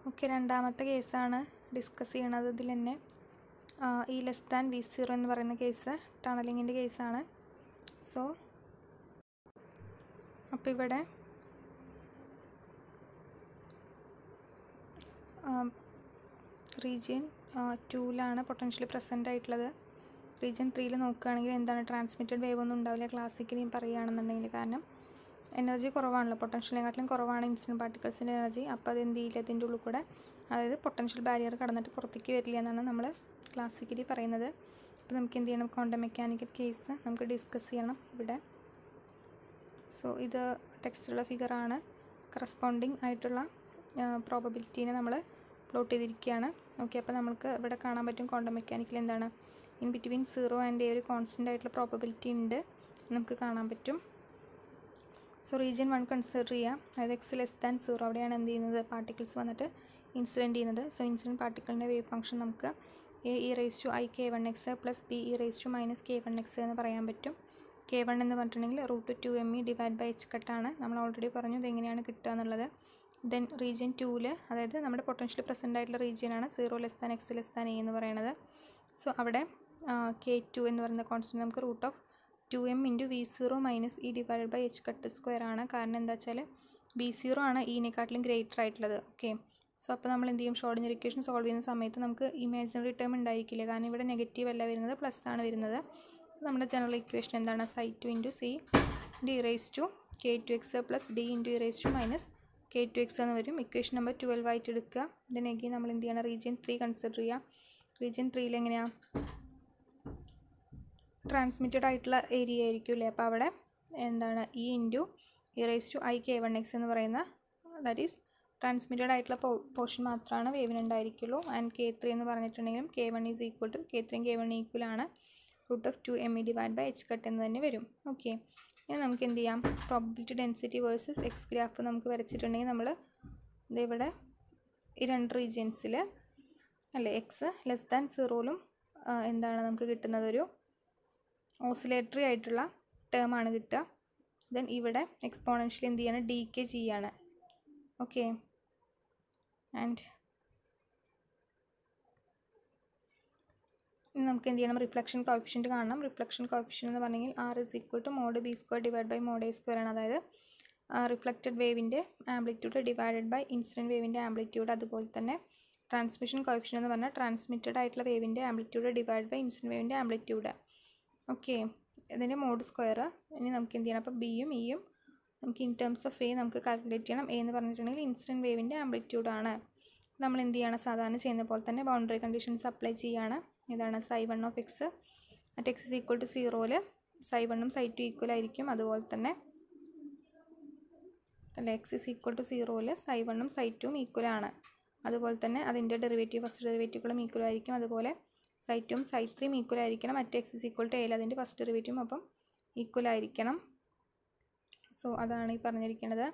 Okay, രണ്ടാമത്തെ കേസാണ് discuss ചെയ്യണത്. ഇതിൽ തന്നെ ഇ ലെസ് ദാൻ V0 എന്ന് പറയുന്ന കേസ് ടണലിങ്ങിൻ്റെ കേസാണ്. സോ അപ്പോൾ ഇവിടെ റീജിയൻ 2ലാണ് പൊട്ടൻഷ്യലി പ്രസൻ്റ് ആയിട്ടുള്ളത്. റീജിയൻ 3ൽ നോക്കുകയാണെങ്കിൽ എന്താണ്, ട്രാൻസ്മിറ്റഡ് വേവ് ഒന്നും ഉണ്ടാവില്ല ക്ലാസിക്കലി പറയുകയാണെന്നുണ്ടെങ്കിൽ. കാരണം എനർജി കുറവാണല്ലോ, പൊട്ടൻഷ്യലിനെക്കാട്ടിലും കുറവാണ് ഇൻസിഡൻറ്റ് പാർട്ടിക്കിൾസിൻ്റെ എനർജി. അപ്പോൾ അത് എന്ത് ചെയ്യില്ല, അതിൻ്റെ ഉള്ളിൽ കൂടെ, അതായത് പൊട്ടൻഷ്യൽ ബാരിയർ കടന്നിട്ട് പുറത്തേക്ക് വരില്ല എന്നാണ് നമ്മൾ ക്ലാസിക്കലി പറയുന്നത്. അപ്പോൾ നമുക്ക് എന്ത് ചെയ്യണം, ക്വാണ്ടം മെക്കാനിക്കൽ കേസ് നമുക്ക് ഡിസ്കസ് ചെയ്യണം ഇവിടെ. സോ ഇത് ടെക്സ്റ്റുള്ള ഫിഗറാണ്. കറസ്പോണ്ടിങ് ആയിട്ടുള്ള പ്രോബബിലിറ്റീനെ നമ്മൾ പ്ലോട്ട് ചെയ്തിരിക്കുകയാണ്. ഓക്കെ, അപ്പോൾ നമുക്ക് ഇവിടെ കാണാൻ പറ്റും ക്വാണ്ടം മെക്കാനിക്കൽ എന്താണ്, ഇൻ ബിറ്റ്വീൻ 0 ആൻഡ് ഒരു കോൺസ്റ്റൻ്റ് ആയിട്ടുള്ള പ്രോബബിലിറ്റി ഉണ്ട് നമുക്ക് കാണാൻ പറ്റും. സോ റീജിയൻ 1 കൺസിഡർ ചെയ്യാം, അതായത് x ലെസ് ദാൻ 0, അവിടെയാണ് എന്ത് ചെയ്യുന്നത്, പാർട്ടിക്കിൾസ് വന്നിട്ട് ഇൻസിഡൻറ്റ് ചെയ്യുന്നത്. സോ ഇൻസിഡൻറ്റ് പാർട്ടിക്കിളിൻ്റെ വേവ് ഫംഗ്ഷൻ നമുക്ക് ae⁻ik1x പ്ലസ് be⁻−k1x എന്ന് പറയാൻ പറ്റും. k1 എന്ന് പറഞ്ഞിട്ടുണ്ടെങ്കിൽ √2me / h ആണ്. നമ്മൾ ഓൾറെഡി പറഞ്ഞു ഇതെങ്ങനെയാണ് കിട്ടുക എന്നുള്ളത്. ദെൻ റീജിയൻ 2ൽ, അതായത് നമ്മുടെ പൊട്ടൻഷ്യലി പ്രസൻ്റ് ആയിട്ടുള്ള റീജിയനാണ് 0 less than x less than a എന്ന് പറയുന്നത്. സോ അവിടെ k2 എന്ന് പറയുന്ന കോൺസ്റ്റൻറ്റ് നമുക്ക് √2m × V0 - e / h² ആണ്. കാരണം എന്താ വെച്ചാൽ V0 ആണ് ഈനെക്കാട്ടിലും ഗ്രേറ്റർ ആയിട്ടുള്ളത്. ഓക്കെ, സോ അപ്പോൾ നമ്മൾ എന്ത് ചെയ്യും, ഷ്രോഡിഞ്ചർ ഇക്വേഷൻ സോൾവ് ചെയ്യുന്ന സമയത്ത് നമുക്ക് ഇമാജിനറി ടേം ഉണ്ടായിരിക്കില്ല. കാരണം ഇവിടെ നെഗറ്റീവ് അല്ല വരുന്നത്, പ്ലസ് ആണ് വരുന്നത്. നമ്മുടെ ജനറൽ ഇക്വേഷൻ എന്താണ്, ψ2 × c × e⁻k2x plus d × e⁻−k2x എന്ന് വരും. ഇക്വേഷൻ നമ്പർ 12 ആയിട്ട് എടുക്കുക. ദെൻ എഗെയിൻ നമ്മൾ എന്ത് ചെയ്യണം, റീജിയൻ 3 കൺസിഡർ ചെയ്യുക. റീജിയൻ 3ൽ എങ്ങനെയാണ്, ട്രാൻസ്മിറ്റഡ് ആയിട്ടുള്ള ഏരിയ ആയിരിക്കും അല്ലേ. അപ്പോൾ അവിടെ എന്താണ്, e × e⁻ik1x എന്ന് പറയുന്ന, ദാറ്റ് ഈസ് ട്രാൻസ്മിറ്റഡ് ആയിട്ടുള്ള പോർഷൻ മാത്രമാണ് വേവിനുണ്ടായിരിക്കുള്ളൂ. ആൻഡ് k3 എന്ന് പറഞ്ഞിട്ടുണ്ടെങ്കിലും k1 is equal to, k3 k1 equal ആണ് √2me / h എന്ന് തന്നെ വരും. ഓക്കെ, ഇനി നമുക്ക് എന്ത് ചെയ്യാം, probability density versus X graph നമുക്ക് വരച്ചിട്ടുണ്ടെങ്കിൽ നമ്മൾ ഇതിവിടെ ഈ രണ്ട് റീജിയൻസിൽ അല്ലേ എക്സ് ലെസ് ദാൻ 0ലും എന്താണ് നമുക്ക് കിട്ടുന്നത്, ഒരു ഓസിലേറ്ററി ആയിട്ടുള്ള ടേം ആണ് കിട്ടുക. ദെൻ ഇവിടെ എക്സ്പോണൻഷ്യലി എന്ത് ചെയ്യാണ്, ഡീകെ ചെയ്യാണ്. ഓക്കെ, ആൻഡ് ഇനി നമുക്ക് എന്ത് ചെയ്യണം, റിഫ്ലക്ഷൻ കോഫിഷ്യൻറ്റ് കാണണം. റിഫ്ലക്ഷൻ കോഫിഷ്യൻ എന്ന് പറഞ്ഞെങ്കിൽ R = |B²| / ആണ്. അതായത് റിഫ്ലക്റ്റഡ് വേവിൻ്റെ ആംപ്ലിറ്റ്യൂഡ് ഡിവൈഡഡ് ബൈ ഇൻസിഡൻറ്റ് വേവിൻ്റെ ആംപ്ലിറ്റ്യൂഡ്. അതുപോലെ തന്നെ ട്രാൻസ്മിഷൻ കോഫിഷ്യൻ എന്ന് പറഞ്ഞാൽ ട്രാൻസ്മിറ്റഡ് ആയിട്ടുള്ള വേവിൻ്റെ ആംപ്ലിറ്റ്യൂഡ് ഡിവൈഡ് ബൈ ഇൻസിഡൻറ്റ് വേവിൻ്റെ ആംപ്ലിറ്റ്യൂഡ്. ഓക്കെ, ഇതിൻ്റെ മോഡ് സ്ക്വയർ. ഇനി നമുക്ക് എന്ത് ചെയ്യണം, അപ്പോൾ ബിയും ഇയും നമുക്ക് ഇൻ ടേംസ് ഓഫ് എ നമുക്ക് കാൽക്കുലേറ്റ് ചെയ്യണം. എ എന്ന് പറഞ്ഞിട്ടുണ്ടെങ്കിൽ ഇൻസിഡൻറ്റ് വേവിൻ്റെ ആംപ്ലിറ്റ്യൂഡാണ്. നമ്മൾ എന്ത് ചെയ്യണം, സാധാരണ ചെയ്യുന്ന പോലെ തന്നെ ബൗണ്ടറി കണ്ടീഷൻസ് അപ്ലൈ ചെയ്യുകയാണ്. ഇതാണ് ψ1 of x at x = 0ൽ ψ1ഉം ψ2 equal ആയിരിക്കും. അതുപോലെ തന്നെ അല്ല, x = 0ൽ ψ1ഉം ψ2ഉം ഈക്വൽ ആണ്. അതുപോലെ തന്നെ അതിൻ്റെ ഡെറിവേറ്റീവ്, ഫസ്റ്റ് ഡെറിവേറ്റീവുകളും ഈക്വൽ ആയിരിക്കും. അതുപോലെ ψ2ഉം ψ3ഉം ഈക്വൽ ആയിരിക്കണം. മറ്റ് x = a അതിൻ്റെ ഫസ്റ്റ് ഡെറിവേറ്റീവും അപ്പം ഈക്വൽ ആയിരിക്കണം. സോ അതാണ് ഈ പറഞ്ഞിരിക്കുന്നത്.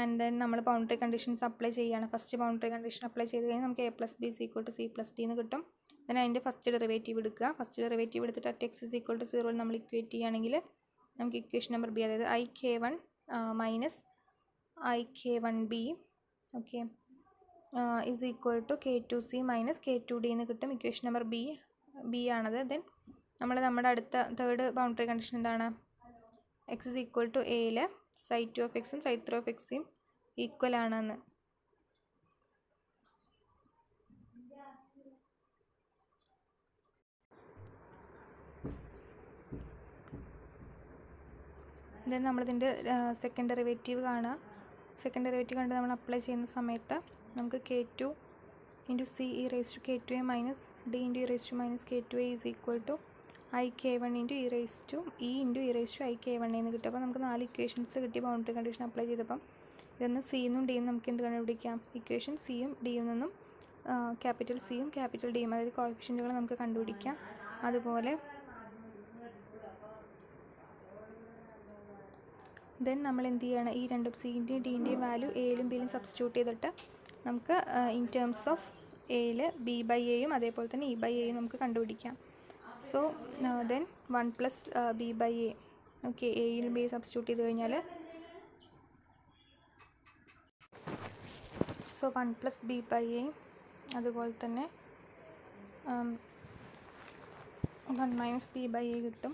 ആൻഡ് ദെൻ നമ്മൾ ബൗണ്ടറി കണ്ടീഷൻസ് അപ്ലൈ ചെയ്യുകയാണ്. ഫസ്റ്റ് ബൗണ്ടറി കണ്ടീഷൻ അപ്ലൈ ചെയ്ത് കഴിഞ്ഞാൽ നമുക്ക് a + b = c + d എന്ന് കിട്ടും. then അതിൻ്റെ ഫസ്റ്റ് ഡെറിവേറ്റീവ് എടുക്കുക. ഫസ്റ്റ് ഡെറിവേറ്റീവ് എടുത്തിട്ട് at x = 0 നമ്മൾ ഇക്വേറ്റ് ചെയ്യുകയാണെങ്കിൽ നമുക്ക് ഇക്വേഷൻ നമ്പർ ബി, അതായത് ik1 - ik1b okay is equal to k2c - k2d എന്ന് കിട്ടും. ഇക്വേഷൻ നമ്പർ ബി ആണത്. ദെൻ നമ്മുടെ അടുത്ത തേർഡ് ബൗണ്ടറി കണ്ടീഷൻ എന്താണ്, x = aയിൽ ψ2 of x ഉം ψ3 of x ഉം ഈക്വൽ ആണെന്ന്. ദെൻ നമ്മളിതിൻ്റെ സെക്കൻഡ് ഡെറിവേറ്റീവ് കാണുക. സെക്കൻഡ് ഡെറിവേറ്റീവ് കണ്ട് നമ്മൾ അപ്ലൈ ചെയ്യുന്ന സമയത്ത് നമുക്ക് k2 × c e⁻k2a - d × e⁻k2a is equal to ik1 × e⁻ik1 എന്ന് കിട്ടും. അപ്പോൾ നമുക്ക് 4 ഇക്വേഷൻസ് കിട്ടി ബൗണ്ടറി കണ്ടീഷൻ അപ്ലൈ ചെയ്തപ്പം. ഇതൊന്ന് സിന്നും ഡിയും നമുക്ക് എന്ത് കണ്ടുപിടിക്കാം, ഇക്വേഷൻ സിയും ഡിയും നിന്നും ക്യാപിറ്റൽ സിയും ക്യാപിറ്റൽ ഡിയും, അതായത് കോഎഫിഷ്യൻറ്റുകൾ നമുക്ക് കണ്ടുപിടിക്കാം. അതുപോലെ ദെൻ നമ്മൾ എന്ത് ചെയ്യണം, ഈ രണ്ടും സിൻ്റെയും ഡിൻ്റെയും വാല്യൂ എയിലും ബിയിലും സബ്സ്റ്റിറ്റ്യൂട്ട് ചെയ്തിട്ട് നമുക്ക് ഇൻ ടേംസ് ഓഫ് എയിൽ b/aയും അതേപോലെ തന്നെ e/aയും നമുക്ക് കണ്ടുപിടിക്കാം. So then 1 + b/a. ഓക്കെ, എയിലും ബിയും സബ്സ്റ്റിറ്റ്യൂട്ട് ചെയ്ത് കഴിഞ്ഞാൽ so 1 plus B by A, അതുപോലെ തന്നെ 1 മൈനസ് ബി ബൈ എ കിട്ടും.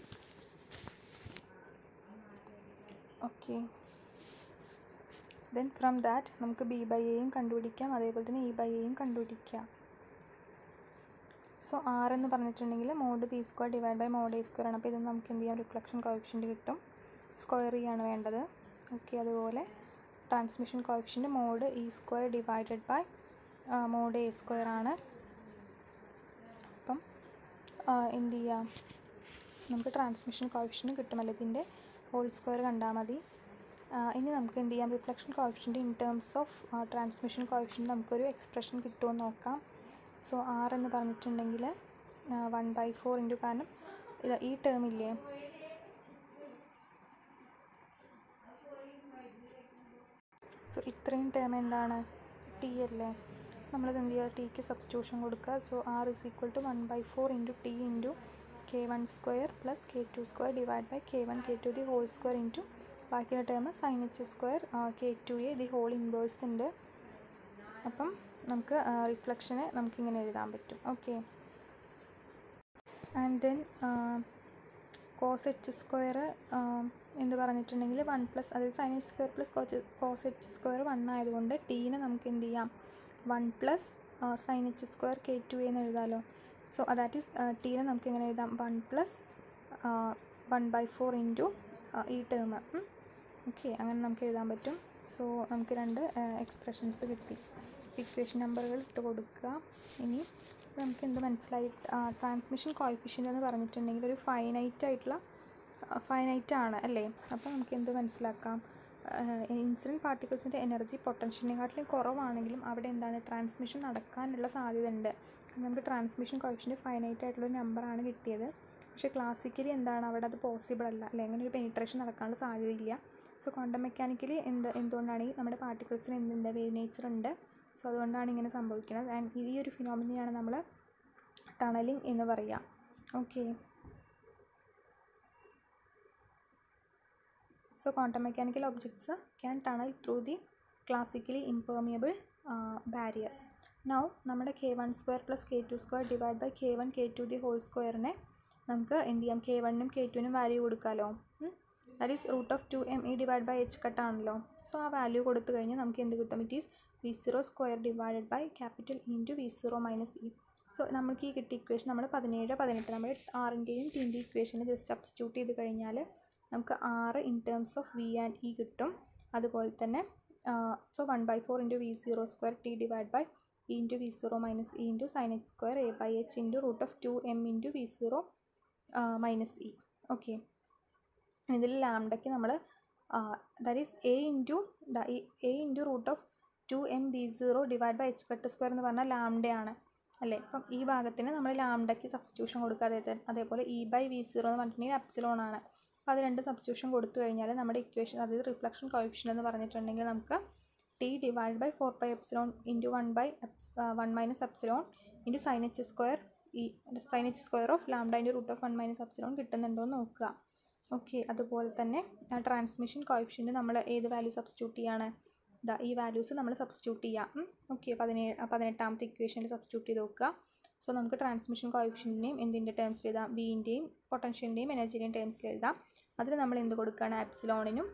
ഓക്കെ, ദെൻ ഫ്രം ദാറ്റ് നമുക്ക് ബി ബൈ എയും കണ്ടുപിടിക്കാം, അതേപോലെ തന്നെ ഇ ബൈ എയും കണ്ടുപിടിക്കാം. സോ ആർ എന്ന് പറഞ്ഞിട്ടുണ്ടെങ്കിൽ mod B square divide by mod A square ആണ്. അപ്പോൾ ഇത് നമുക്ക് എന്ത് ചെയ്യാം, റിഫ്ലക്ഷൻ കോഎഫിഷ്യൻറ്റ് കിട്ടും. സ്ക്വയർ ചെയ്യാണ് വേണ്ടത്. ഓക്കെ, അതുപോലെ transmission coefficient mod E square divided by mod A square ആണ്. അപ്പം എന്ത് ചെയ്യാം, നമുക്ക് ട്രാൻസ്മിഷൻ കോഎഫിഷ്യൻറ്റ് കിട്ടുമല്ലോ, ഇതിൻ്റെ ഹോൾ സ്ക്വയർ കണ്ടാൽ മതി. ഇനി നമുക്ക് എന്ത് ചെയ്യാം, reflection coefficient in terms of transmission coefficient നമുക്കൊരു എക്സ്പ്രഷൻ കിട്ടുമോ എന്ന് നോക്കാം. സോ ആർ എന്ന് പറഞ്ഞിട്ടുണ്ടെങ്കിൽ 1/4 ഇൻറ്റു, കാരണം ഈ ടേം ഇല്ലേ, സോ ഇത്രയും ടേം എന്താണ്, ടി അല്ലേ. സോ നമ്മളിത് എന്ത് ചെയ്യുക, ടിക്ക് സബ്സ്റ്റിറ്റ്യൂഷൻ കൊടുക്കുക. So R is equal to 1/4 into T into k1 square plus k2 square divide by k1 k2 the whole square into ബാക്കിയുള്ള term sine H square k2a the whole inverse ഉണ്ട്. അപ്പം നമുക്ക് റിഫ്ലക്ഷനെ നമുക്കിങ്ങനെ എഴുതാൻ പറ്റും. Okay, and then cos h square എന്ന് പറഞ്ഞിട്ടുണ്ടെങ്കിൽ 1 പ്ലസ്, അതായത് sine H square plus cos h square 1 ആയതുകൊണ്ട് ടീനെ നമുക്ക് എന്ത് ചെയ്യാം, 1 plus sine H square k2a എന്ന് എഴുതാമല്ലോ. സോ ദാറ്റ് ഈസ് ടീനെ നമുക്ക് എങ്ങനെ എഴുതാം, 1 പ്ലസ് 1/4 ഇൻറ്റു ഈ ടേം. ഓക്കെ, അങ്ങനെ നമുക്ക് എഴുതാൻ പറ്റും. സോ നമുക്ക് രണ്ട് എക്സ്പ്രഷൻസ് കിട്ടി. ഇക്വേഷൻ നമ്പറുകൾ ഇട്ട് കൊടുക്കുക. ഇനി നമുക്ക് എന്ത് മനസ്സിലായി, ട്രാൻസ്മിഷൻ കോഎഫിഷ്യൻ്റ് എന്ന് പറഞ്ഞിട്ടുണ്ടെങ്കിൽ ഒരു ഫൈനൈറ്റ് ആണ് അല്ലേ. അപ്പോൾ നമുക്ക് എന്ത് മനസ്സിലാക്കാം, ഇൻസിഡൻറ്റ് പാർട്ടിക്കിൾസിൻ്റെ എനർജി പൊട്ടൻഷ്യലിനെക്കാട്ടിലും കുറവാണെങ്കിലും അവിടെ എന്താണ്, ട്രാൻസ്മിഷൻ നടക്കാനുള്ള സാധ്യത ഉണ്ട്. നമുക്ക് ട്രാൻസ്മിഷൻ കോഎഫിഷ്യൻ്റ് ഫൈനൈറ്റ് ആയിട്ടുള്ളൊരു നമ്പറാണ് കിട്ടിയത്. പക്ഷേ ക്ലാസിക്കലി എന്താണ്, അവിടെ അത് പോസിബിൾ അല്ല അല്ലേ, അങ്ങനെ ഒരു പെനിട്രേഷൻ നടക്കാനുള്ള സാധ്യതയില്ല. സോ ക്വാണ്ടം മെക്കാനിക്കലി എന്തുകൊണ്ടാണ് ഈ നമ്മുടെ പാർട്ടിക്കിൾസിന് എന്തുണ്ട്, വേവ് നേച്ചർ ഉണ്ട്. സോ അതുകൊണ്ടാണ് ഇങ്ങനെ സംഭവിക്കുന്നത്. ആൻഡ് ഈ ഒരു ഫിനോമിനയാണ് നമ്മൾ ടണലിംഗ് എന്ന് പറയുക. Okay, so quantum mechanical objects can tunnel through the classically impermeable barrier. Now നമ്മുടെ k1 square plus k2 square divide by k1 k2 the whole സ്ക്വയറിനെ നമുക്ക് എന്ത് ചെയ്യാം, k1നും k2നും വാല്യൂ കൊടുക്കാമല്ലോ. That is √2me divide by h കട്ടാണല്ലോ. So ആ വാല്യൂ കൊടുത്തു കഴിഞ്ഞാൽ നമുക്ക് എന്ത് കിട്ടും, it is v0 square divided by capital E into v0 minus E. So നമുക്ക് ഈ കിട്ടിയ ഇക്വേഷൻ നമ്മൾ 17, 18 നമ്മൾ ആറിൻ്റെയും ടിൻ്റെ ഇക്വേഷനെ ജസ്റ്റ് സബ്സ്റ്റിറ്റ്യൂട്ട് ചെയ്ത് കഴിഞ്ഞാൽ നമുക്ക് 6 in terms of V and E കിട്ടും. അതുപോലെ തന്നെ so 1/4 into v0 square T divide by E into v0 minus E into sine H square A by H into √2m into v0 minus E. Okay, ഇതിൽ ലാംഡയ്ക്ക് നമ്മൾ that is A into √2m v0 divide by h cut square എന്ന് പറഞ്ഞാൽ ലാംഡയാണ് അല്ലേ. അപ്പം ഈ ഭാഗത്തിന് നമ്മൾ ലാംഡയ്ക്ക് സബ്സ്റ്റിറ്റ്യൂഷൻ കൊടുക്കുക. അതേപോലെ ഇ ബൈ v0 എന്ന് പറഞ്ഞിട്ടുണ്ടെങ്കിൽ എപ്സിലോൺ ആണ്. അപ്പോൾ അത് രണ്ട് സബ്സ്റ്റിറ്റ്യൂഷൻ കൊടുത്തു കഴിഞ്ഞാൽ നമ്മുടെ ഇക്വേഷൻ, അതായത് റിഫ്ലക്ഷൻ കോഎഫിഷ്യൻ്റ് എന്ന് പറഞ്ഞിട്ടുണ്ടെങ്കിൽ നമുക്ക് T divide by 4π epsilon into 1 minus epsilon into sine H square of lambda into √1 minus epsilon കിട്ടുന്നുണ്ടോ എന്ന് നോക്കുക. ഓക്കെ, അതുപോലെ തന്നെ ട്രാൻസ്മിഷൻ കോഎഫിഷ്യൻ്റ് നമ്മൾ ഏത് വാല്യൂ സബ്സ്റ്റിറ്റ്യൂട്ട് ചെയ്യാണ്, ഈ വാല്യൂസ് നമ്മൾ സബ്സ്റ്റിറ്റ്യൂട്ട് ചെയ്യാം. ഓക്കെ, 18ാമത്തെ ഇക്വേഷനിൽ സബ്സ്റ്റിറ്റ്യൂട്ട് ചെയ്ത് നോക്കുക. സോ നമുക്ക് ട്രാൻസ്മിഷൻ കോഎഫിഷ്യൻ്റിനെയും എന്തിൻ്റെ ടേംസിൽ എഴുതാം, വിൻ്റെയും പൊട്ടൻഷ്യലിൻ്റെയും എനർജിയുടെയും ടേംസിൽ എഴുതാം. അതിൽ നമ്മൾ എന്ത് കൊടുക്കുകയാണ്, എപ്സിലോണിനും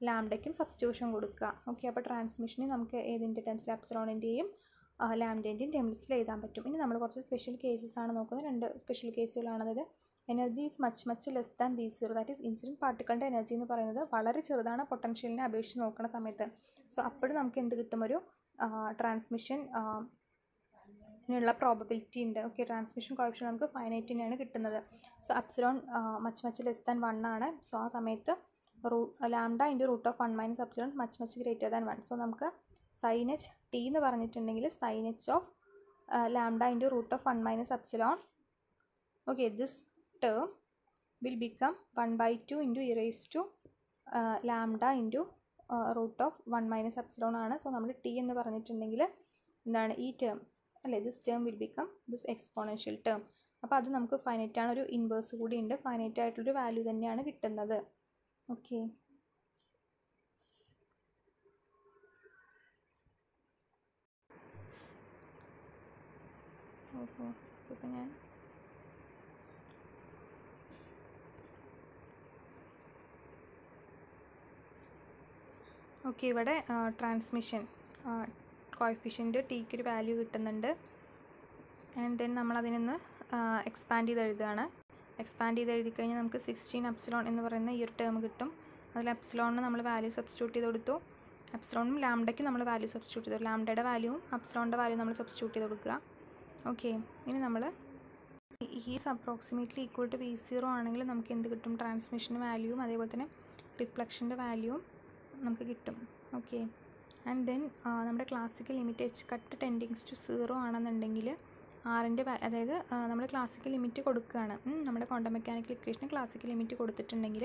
ലാംഡയ്ക്കും സബ്സ്റ്റിറ്റ്യൂഷൻ കൊടുക്കുക. ഓക്കെ, അപ്പോൾ ട്രാൻസ്മിഷന് നമുക്ക് ഏതിൻ്റെ ടേംസിൽ, എപ്സിലോണിൻ്റെയും ലാംഡേൻ്റെയും ടേംസിൽ എഴുതാൻ പറ്റും. ഇനി നമ്മൾ കുറച്ച് സ്പെഷ്യൽ കേസസ് ആണ് നോക്കുന്നത്. രണ്ട് സ്പെഷ്യൽ കേസുകളാണ്. അതായത് energy is much less than v0, that is incident പാർട്ടിക്കളുടെ എനർജി എന്ന് പറയുന്നത് വളരെ ചെറുതാണ് പൊട്ടൻഷ്യലിനെ അപേക്ഷിച്ച് നോക്കുന്ന സമയത്ത്. സോ അപ്പോഴും നമുക്ക് എന്ത് കിട്ടും, ഒരു ട്രാൻസ്മിഷൻ നുള്ള പ്രോബബിലിറ്റി ഉണ്ട്. ഓക്കെ, ട്രാൻസ്മിഷൻ കോഎഫിഷ്യൻ്റ് നമുക്ക് ഫൈനൈറ്റിനെയാണ് കിട്ടുന്നത്. So epsilon much less than 1 ആണ്. സോ ആ സമയത്ത് lambda into √1 minus epsilon much greater than 1. So നമുക്ക് സൈൻ എച്ച് ടി എന്ന് പറഞ്ഞിട്ടുണ്ടെങ്കിൽ sine H of lambda into √1 minus epsilon. Okay, this term will become 1/2 into e raised to lambda into √1 minus epsilon ആണ്. So നമ്മൾ T എന്ന് പറഞ്ഞിട്ടുണ്ടെങ്കിൽ എന്താണ്, ഈ term അല്ലേ, this term will become this exponential term. അപ്പോൾ അത് നമുക്ക് ഫൈനൈറ്റ് ആണ്, ഒരു ഇൻവേഴ്സ് കൂടി ഉണ്ട്, ഫൈനൈറ്റ് ആയിട്ടുള്ളൊരു വാല്യൂ തന്നെയാണ് കിട്ടുന്നത്. ഓക്കെ, ഓഹോ ഇപ്പം ഞാൻ ഓക്കെ ഇവിടെ ട്രാൻസ്മിഷൻ കോഎഫിഷ്യൻ്റ് ടിക്ക് ഒരു വാല്യൂ കിട്ടുന്നുണ്ട്. ആൻഡ് ദെൻ നമ്മളതിൽ നിന്ന് എക്സ്പാൻഡ് ചെയ്ത് എഴുതുകയാണ്. എക്സ്പാൻഡ് ചെയ്ത് എഴുതി കഴിഞ്ഞാൽ നമുക്ക് 16 എപ്സിലോൺ എന്ന് പറയുന്ന ഈ ഒരു ടേം കിട്ടും. അതിൽ എപ്സിലോണിന് നമ്മൾ വാല്യൂ സബ്സ്റ്റിറ്റ്യൂട്ട് ചെയ്ത് കൊടുത്തു. എപ്സിലോണും ലാംഡയ്ക്കും നമ്മൾ വാല്യൂ സബ്സ്റ്റിറ്റ്യൂട്ട് ചെയ്തു. ലാംഡയുടെ വാല്യൂവും എപ്സിലോണിൻ്റെ വാല്യൂ നമ്മൾ സബ്സ്റ്റിറ്റ്യൂട്ട് ചെയ്ത് കൊടുക്കുക. ഓക്കെ, ഇനി നമ്മൾ is approximately equal to V0 ആണെങ്കിൽ നമുക്ക് എന്ത് കിട്ടും? ട്രാൻസ്മിഷൻ്റെ വാല്യൂവും അതേപോലെ തന്നെ റിഫ്ലക്ഷൻ്റെ വാല്യൂവും നമുക്ക് കിട്ടും. ഓക്കെ, ആൻഡ് ദെൻ നമ്മുടെ classical limit H cut tends to 0 ആണെന്നുണ്ടെങ്കിൽ ആറിൻ്റെ അതായത് നമ്മൾ ക്ലാസിക്കൽ ലിമിറ്റ് കൊടുക്കുകയാണ്. നമ്മുടെ ക്വാണ്ടം മെക്കാനിക്കൽ ഇക്വേഷന് ക്ലാസിക്കൽ ലിമിറ്റ് കൊടുത്തിട്ടുണ്ടെങ്കിൽ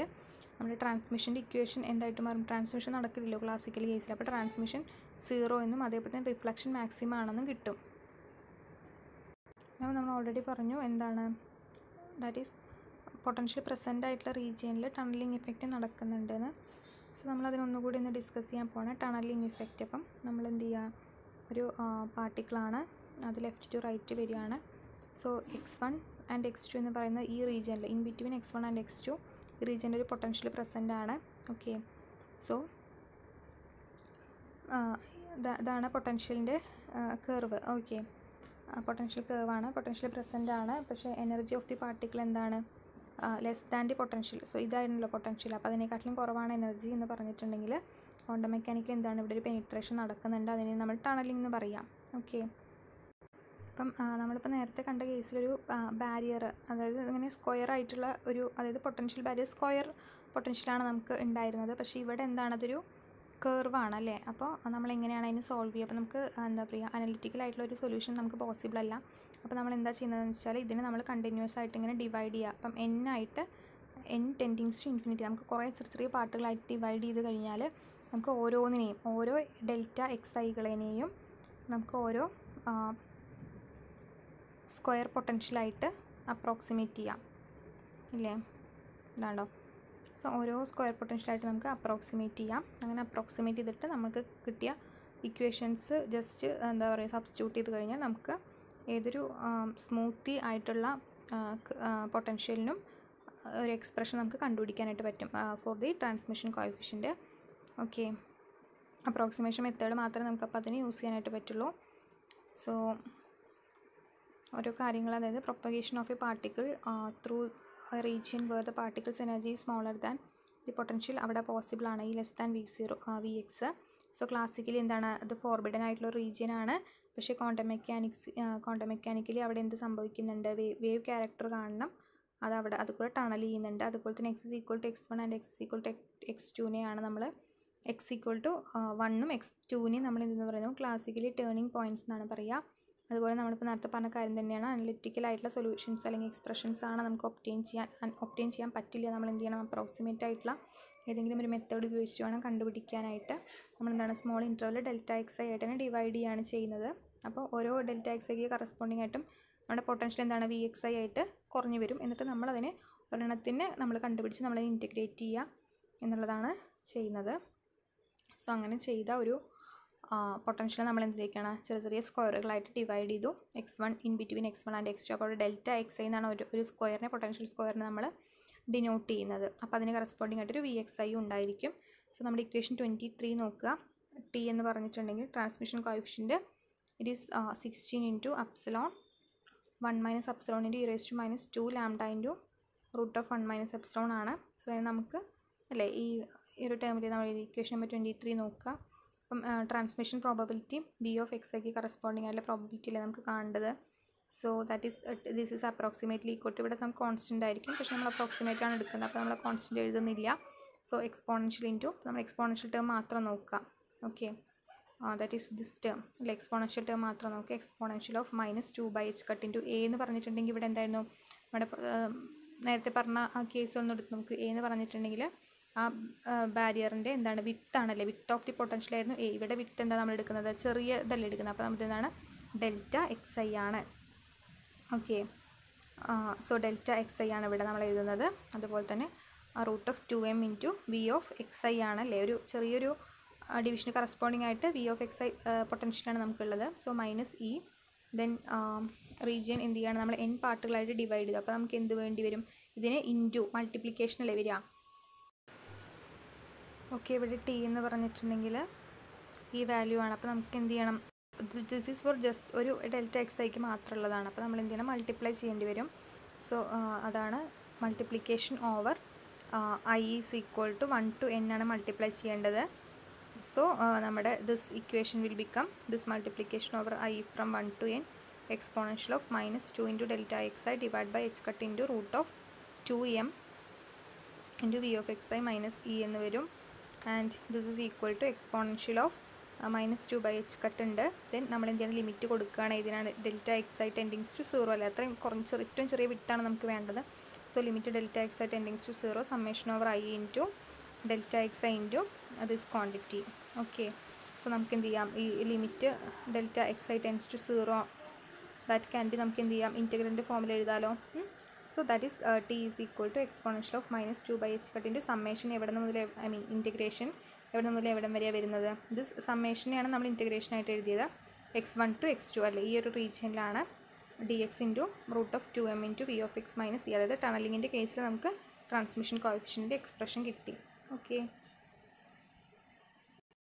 നമ്മുടെ ട്രാൻസ്മിഷൻ്റെ ഇക്വേഷൻ എന്തായിട്ട് മാറും? ട്രാൻസ്മിഷൻ നടക്കില്ലല്ലോ ക്ലാസിക്കൽ കേസിൽ. അപ്പോൾ ട്രാൻസ്മിഷൻ 0 എന്നും അതേപോലെ തന്നെ റിഫ്ലക്ഷൻ മാക്സിമം ആണെന്നും കിട്ടും. നമ്മൾ ഓൾറെഡി പറഞ്ഞു എന്താണ്, ദാറ്റ് ഈസ് പൊട്ടൻഷ്യൽ പ്രസൻ്റ് ആയിട്ടുള്ള റീജിയനിൽ ടണലിങ് ഇഫക്റ്റ് നടക്കുന്നുണ്ടെന്ന്. സോ നമ്മളതിനൊന്നുകൂടി ഒന്ന് ഡിസ്കസ് ചെയ്യാൻ പോകണം, ടണലിങ് ഇഫക്റ്റ്. അപ്പം നമ്മൾ എന്ത് ചെയ്യുക, ഒരു പാർട്ടിക്കിളാണ്, അത് ലെഫ്റ്റ് ടു റൈറ്റ് വരികയാണ്. സോ x1 ആൻഡ് x2 എന്ന് പറയുന്ന ഈ റീജിയനിൽ in between x1 and x2 ഈ റീജിയനിൽ ഒരു പൊട്ടൻഷ്യൽ പ്രസൻ്റ് ആണ്. ഓക്കെ, സോ ഇതാണ് പൊട്ടൻഷ്യലിൻ്റെ കർവ്. ഓക്കെ, പൊട്ടൻഷ്യൽ കർവാണ്, പൊട്ടൻഷ്യൽ പ്രസൻ്റ് ആണ്. പക്ഷേ എനർജി ഓഫ് ദി പാർട്ടിക്കിൾ എന്താണ്? Less than the potential. So ഇതായിരുന്നല്ലോ പൊട്ടൻഷ്യൽ, അപ്പോൾ അതിനെക്കാട്ടിലും കുറവാണ് എനർജി എന്ന് പറഞ്ഞിട്ടുണ്ടെങ്കിൽ ക്വാണ്ടം മെക്കാനിക്കൽ എന്താണ്, ഇവിടെ ഒരു പെനിട്രേഷൻ നടക്കുന്നുണ്ട്, അതിനെ നമ്മൾ ടണലിംഗ് എന്ന് പറയാം. ഓക്കെ, അപ്പം നമ്മളിപ്പോൾ നേരത്തെ കണ്ട കേസിലൊരു ബാരിയർ, അതായത് ഇങ്ങനെ സ്ക്വയർ ആയിട്ടുള്ള ഒരു, അതായത് പൊട്ടൻഷ്യൽ ബാരിയർ സ്ക്വയർ പൊട്ടൻഷ്യലാണ് നമുക്ക് ഉണ്ടായിരുന്നത്. പക്ഷേ ഇവിടെ എന്താണ്, അതൊരു കർവാണ് അല്ലേ. അപ്പോൾ നമ്മളെങ്ങനെയാണ് അതിന് സോൾവ് ചെയ്യുക? അപ്പോൾ നമുക്ക് എന്താ പറയുക, അനലിറ്റിക്കലായിട്ടുള്ള ഒരു സൊല്യൂഷൻ നമുക്ക് പോസിബിൾ അല്ല. അപ്പോൾ നമ്മൾ എന്താ ചെയ്യുന്നതെന്ന് വെച്ചാൽ ഇതിനെ നമ്മൾ കണ്ടിന്യൂസ് ആയിട്ട് ഇങ്ങനെ ഡിവൈഡ് ചെയ്യുക. അപ്പം n ടെൻഡിങ്സ് ടു ഇൻഫിനിറ്റി, നമുക്ക് കുറേ ചെറിയ പാർട്ടുകളായിട്ട് ഡിവൈഡ് ചെയ്ത് കഴിഞ്ഞാൽ നമുക്ക് ഓരോന്നിനെയും, ഓരോ ഡെൽറ്റ xiകളെയും നമുക്ക് ഓരോ സ്ക്വയർ പൊട്ടൻഷ്യലായിട്ട് അപ്രോക്സിമേറ്റ് ചെയ്യാം ഇല്ലേ, ഇതാണ്ടോ. സോ ഓരോ സ്ക്വയർ പൊട്ടൻഷ്യലായിട്ട് നമുക്ക് അപ്രോക്സിമേറ്റ് ചെയ്യാം. അങ്ങനെ അപ്രോക്സിമേറ്റ് ചെയ്തിട്ട് നമുക്ക് കിട്ടിയ ഇക്വേഷൻസ് ജസ്റ്റ് എന്താ പറയുക സബ്സ്റ്റിറ്റ്യൂട്ട് ചെയ്ത് കഴിഞ്ഞാൽ നമുക്ക് ഏതൊരു സ്മൂത്തി ആയിട്ടുള്ള പൊട്ടൻഷ്യലിനും ഒരു എക്സ്പ്രഷൻ നമുക്ക് കണ്ടുപിടിക്കാനായിട്ട് പറ്റും for the transmission coefficient. Okay, approximation method മാത്രമേ നമുക്ക് അപ്പോൾ അതിന് യൂസ് ചെയ്യാനായിട്ട് പറ്റുള്ളൂ. സോ ഓരോ കാര്യങ്ങൾ, അതായത് propagation of a particle through region where the particle's energy smaller than the potential, അവിടെ പോസിബിൾ ആണ് ഈ less than Vx. So classically എന്താണ്, അത് ഫോർബിഡൻ ആയിട്ടുള്ള റീജിയൻ ആണ്. പക്ഷേ ക്വാണ്ടം മെക്കാനിക്കലി അവിടെ എന്ത് സംഭവിക്കുന്നുണ്ട്, വേവ് ക്യാരക്ടർ കാണണം, അത് കൂടെ ടണൽ ചെയ്യുന്നുണ്ട്. അതുപോലെ തന്നെ x = x1 ആൻഡ് x = x2നെയാണ് നമ്മൾ x = 1ഉം x2നെയും നമ്മൾ എന്തെന്ന് പറയുന്നത് ക്ലാസിക്കലി ടേണിംഗ് പോയിൻറ്റ്സ് എന്നാണ് പറയുക. അതുപോലെ നമ്മളിപ്പോൾ നേരത്തെ പറഞ്ഞ കാര്യം തന്നെയാണ്, അനലിറ്റിക്കലായിട്ടുള്ള സൊല്യൂഷൻസ് അല്ലെങ്കിൽ എക്സ്പ്രഷൻസ് ആണ് നമുക്ക് ഒപ്റ്റെയിൻ ചെയ്യാൻ പറ്റില്ല. നമ്മൾ എന്ത് ചെയ്യണം, അപ്രോക്സിമേറ്റ് ആയിട്ടുള്ള ഏതെങ്കിലും ഒരു മെത്തേഡ് ഉപയോഗിച്ച് വേണം കണ്ടുപിടിക്കാനായിട്ട്. നമ്മളെന്താണ് സ്മോൾ ഇൻ്റർവൽ ഡെൽറ്റ xi ആയിട്ട് തന്നെ ഡിവൈഡ് ചെയ്യുകയാണ് ചെയ്യുന്നത്. അപ്പോൾ ഓരോ ഡെൽറ്റ xiക്ക് കറസ്പോണ്ടിങ് ആയിട്ടും നമ്മുടെ പൊട്ടൻഷ്യൽ എന്താണ് Vxi ആയിട്ട് കുറഞ്ഞു വരും. എന്നിട്ട് നമ്മളതിനെ ഒരെണ്ണത്തിന് നമ്മൾ കണ്ടുപിടിച്ച് നമ്മളതിനെ ഇൻറ്റഗ്രേറ്റ് ചെയ്യുക എന്നുള്ളതാണ് ചെയ്യുന്നത്. സോ അങ്ങനെ ചെയ്ത ഒരു പൊട്ടൻഷ്യൽ നമ്മൾ എന്തിലേക്കാണ് ചെറിയ സ്ക്വയറുകളായിട്ട് ഡിവൈഡ് ചെയ്തു, x1 in between x1 and x2. അപ്പോൾ അവിടെ ഡെൽറ്റ xi എന്നാണ് ഒരു സ്ക്വയറിനെ, പൊട്ടൻഷ്യൽ സ്ക്വയറിനെ നമ്മൾ ഡിനോട്ട് ചെയ്യുന്നത്. അപ്പോൾ അതിന് കറസ്പോണ്ടിങ് ആയിട്ടൊരു Vxi ഉണ്ടായിരിക്കും. സോ നമ്മുടെ ഇക്വേഷൻ 23 നോക്കുക. ടി എന്ന് പറഞ്ഞിട്ടുണ്ടെങ്കിൽ transmission coefficient it is 16 into epsilon 1 minus epsilon into e⁻² lambda into √1 - epsilon ആണ്. സോ നമുക്ക് അല്ലേ ഈ ഒരു ടേമിൽ നമ്മൾ ഇക്വേഷൻ നമ്പർ 23 നോക്കുക. അപ്പം ട്രാൻസ്മിഷൻ പ്രോബബിലിറ്റി V(x)ക്ക് കറസ്പോണ്ടിങ് ആയിട്ടുള്ള പ്രോബബിലിറ്റി അല്ലേ നമുക്ക് കാണേണ്ടത്. So this is approximately equal to, ഇവിടെ സം കോൺസ്റ്റൻ്റ് ആയിരിക്കും, പക്ഷേ നമ്മൾ അപ്രോക്സിമേറ്റ് ആണ് എടുക്കുന്നത്, അപ്പോൾ നമ്മൾ കോൺസ്റ്റൻ്റ് എഴുതുന്നില്ല. സോ എക്സ്പോണൻഷ്യൽ ഇൻറ്റു നമ്മൾ എക്സ്പോണൻഷ്യൽ ടേം മാത്രം നോക്കുക. Okay, that is this term അല്ലെ, എക്സ്പോണൻഷ്യൽ ടേം മാത്രം നോക്കുക. Exponential of -2/h cut into a എന്ന് പറഞ്ഞിട്ടുണ്ടെങ്കിൽ ഇവിടെ എന്തായിരുന്നു, നമ്മുടെ നേരത്തെ പറഞ്ഞ ആ കേസുകളൊന്നും എടുത്ത് നമുക്ക് a എന്ന് പറഞ്ഞിട്ടുണ്ടെങ്കിൽ ആ ബാരിയറിൻ്റെ എന്താണ് വിട്ടാണല്ലേ, വിട്ട് ഓഫ് ദി പൊട്ടൻഷ്യൽ ആയിരുന്നു a. ഇവിടെ വിട്ട് എന്താ നമ്മൾ എടുക്കുന്നത്, ചെറിയ ഇതല്ലേ എടുക്കുന്നത്, അപ്പോൾ നമുക്ക് എന്താണ് ഡെൽറ്റ xi ആണ്. ഓക്കെ, സോ ഡെൽറ്റ xi ആണ് ഇവിടെ നമ്മൾ എഴുതുന്നത്. അതുപോലെ തന്നെ √2m ഇൻറ്റു V(xi) ആണ് അല്ലേ, ഒരു ചെറിയൊരു ഡിവിഷന് കറസ്പോണ്ടിങ് ആയിട്ട് V(xi) പൊട്ടൻഷ്യലാണ് നമുക്കുള്ളത്. സോ -e ദെൻ റീജിയൻ എന്ത് ചെയ്യുകയാണ്, നമ്മൾ n പാർട്ടുകളായിട്ട് ഡിവൈഡ് ചെയ്യുക. അപ്പോൾ നമുക്ക് എന്ത് വേണ്ടി വരും, ഇതിന് ഇൻറ്റു മൾട്ടിപ്ലിക്കേഷൻ അല്ലേ വരിക. ഓക്കെ, ഇവിടെ ടി എന്ന് പറഞ്ഞിട്ടുണ്ടെങ്കിൽ ഈ വാല്യൂ ആണ്. അപ്പോൾ നമുക്ക് എന്ത് ചെയ്യണം, ദിസ് ഈസ് ഫോർ ജസ്റ്റ് ഒരു ഡെൽറ്റ എക്സ് ഐക്ക് മാത്രമുള്ളതാണ്. അപ്പോൾ നമ്മൾ എന്ത് ചെയ്യണം, മൾട്ടിപ്ലൈ ചെയ്യേണ്ടി വരും. സോ അതാണ് multiplication over I is equal to 1 to n ആണ് മൾട്ടിപ്ലൈ ചെയ്യേണ്ടത്. സോ നമ്മുടെ this equation will become this multiplication over I from 1 to n exponential of -2 into delta X I divide by h cut into √2m into V of X I minus E എന്ന് വരും. And this is equal to exponential of -2 by h cut ഉണ്ട്. Then നമ്മൾ എന്ത് ചെയ്യണം, limit കൊടുക്കുകയാണ്. ഇതിനാണ് delta X i tending to 0 അല്ലേ, അത്രയും ഏറ്റവും ചെറിയ വിട്ടാണ് നമുക്ക് വേണ്ടത്. So limit delta X i tending to 0 summation over i into delta X i into this quantity. Okay, so നമുക്ക് എന്ത് ചെയ്യാം, ഈ limit delta X i tends to 0 that can be നമുക്ക് എന്ത് ചെയ്യാം, ഇൻറ്റഗ്രലിൻ്റെ ഫോമിൽ എഴുതാലോ. So that is T is equal to exponential of -2 by h cut into summation എവിടെ നിന്ന് മുതൽ ഇൻറ്റഗ്രേഷൻ എവിടെ മുതൽ എവിടം വരെയാണ് വരുന്നത്, ദിസ് സമ്മേഷനെയാണ് നമ്മൾ ഇൻറ്റഗ്രേഷനായിട്ട് എഴുതിയത്. x1 to x2 അല്ലേ, ഈ ഒരു റീജിയനിലാണ് dx into √2m into V of X minus E, അതായത് ടണലിങ്ങിൻ്റെ കേസിൽ നമുക്ക് ട്രാൻസ്മിഷൻ കോഎഫിഷ്യൻ്റ് എക്സ്പ്രഷൻ കിട്ടി. ഓക്കെ.